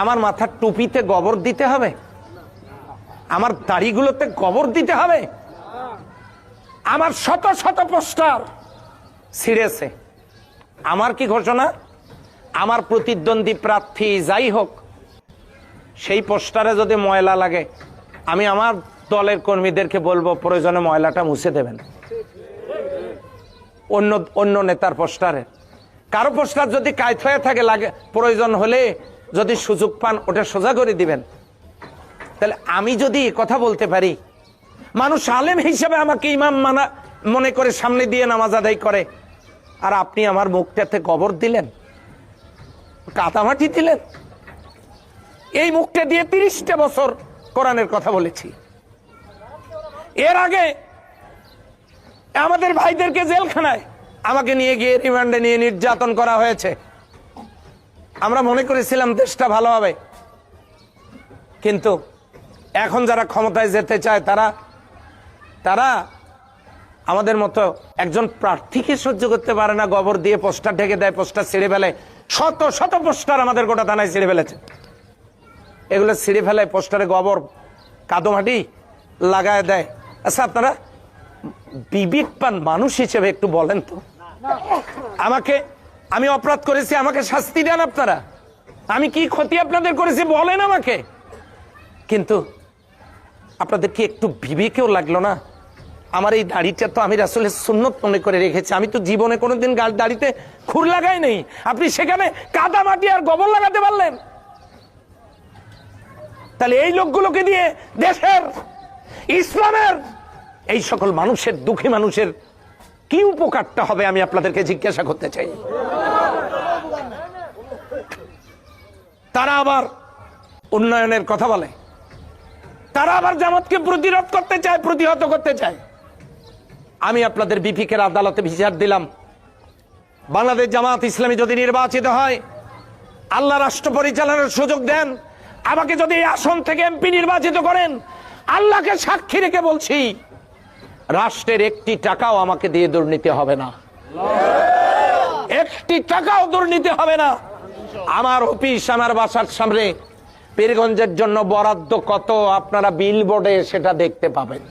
আমার মাথার টুপিতে গোবর দিতে হবে? আমার দাড়িগুলোতে গোবর দিতে হবে? আমার শত শত পোস্টার ছিঁড়েছে, আমার কি ঘোষণা? আমার প্রতিদ্বন্দ্বী প্রার্থী যাই হোক, সেই পোস্টারে যদি ময়লা লাগে, আমি আমার দলের কর্মীদেরকে বলবো প্রয়োজনে ময়লাটা মুছে দেবেন। অন্য নেতার পোস্টারে কারো পোস্টার যদি কায়ত হয়ে থাকে, লাগে প্রয়োজন হলে যদি সুযোগ পান ওটা সোজা করে দিবেন। তাহলে আমি যদি কথা বলতে পারি, মানুষ আলেম হিসেবে আমাকে ইমাম মানা মনে করে সামনে দিয়ে নামাজ আদায় করে, আর আপনি আমার মুখটাতে কবর দিলেন, কাদামাটি দিলেন। এই মুখটা দিয়ে 30টা বছর কোরআনের কথা বলেছি। এর আগে আমাদের ভাইদেরকে জেলখানায় আমাকে নিয়ে গিয়ে রিমান্ডে নিয়ে নির্যাতন করা হয়েছে। আমরা মনে করেছিলাম দেশটা ভালো হবে, কিন্তু এখন যারা ক্ষমতায় যেতে চায় তারা আমাদের মতো একজন প্রার্থীকে সহ্য করতে পারে না, গোবর দিয়ে পোস্টার ঢেকে দেয়, পোস্টার ছিঁড়ে ফেলে। শত শত পোস্টার আমাদের গোটা থানায় ছিঁড়ে ফেলেছে। এগুলো ছিঁড়ে ফেলায় পোস্টারে গোবর কাদোমাটি লাগায় দেয়। আচ্ছা, আপনারা বিবেকবান মানুষ হিসেবে একটু বলেন তো, আমি অপরাধ করেছি, আমাকে শাস্তি দেন আপনারা। আমি কি ক্ষতি আপনাদের করেছি বলেন আমাকে। কিন্তু আপনাদের কি একটু বিবেকেও লাগলো না? আমার এই দাড়িটা তো আমি রাসূলের সুন্নত মনে করে রেখেছি, আমি তো জীবনে কোনোদিন দাড়িতে খুর লাগাই নেই। আপনি সেখানে কাদা মাটি আর গোবর লাগাতে পারলেন? তাহলে এই লোকগুলোকে দিয়ে দেশের, ইসলামের, এই সকল মানুষের, দুঃখী মানুষের কি উপকারটা হবে আমি আপনাদেরকে জিজ্ঞাসা করতে চাই। তারা আবার উন্নয়নের কথা বলে, তারা আবার জামাতকে প্রতিরোধ করতে চায়, প্রতিহত করতে চায়। আমি আপনাদের বিপিকের আদালতে বিচার দিলাম, বাংলাদেশ জামাত ইসলামী যদি নির্বাচিত হয়, আল্লাহ রাষ্ট্র পরিচালনার সুযোগ দেন, আমাকে যদি এই আসন থেকে এমপি নির্বাচিত করেন, আল্লাহকে সাক্ষী রেখে বলছি, রাষ্ট্রের একটি টাকাও আমাকে দিয়ে দুর্নীতি হবে না, একটি টাকাও দুর্নীতি হবে না। আমার অফিস, আমার বাসার সামনে পীরগঞ্জের জন্য বরাদ্দ কত আপনারা বিলবোর্ডে সেটা দেখতে পাবেন।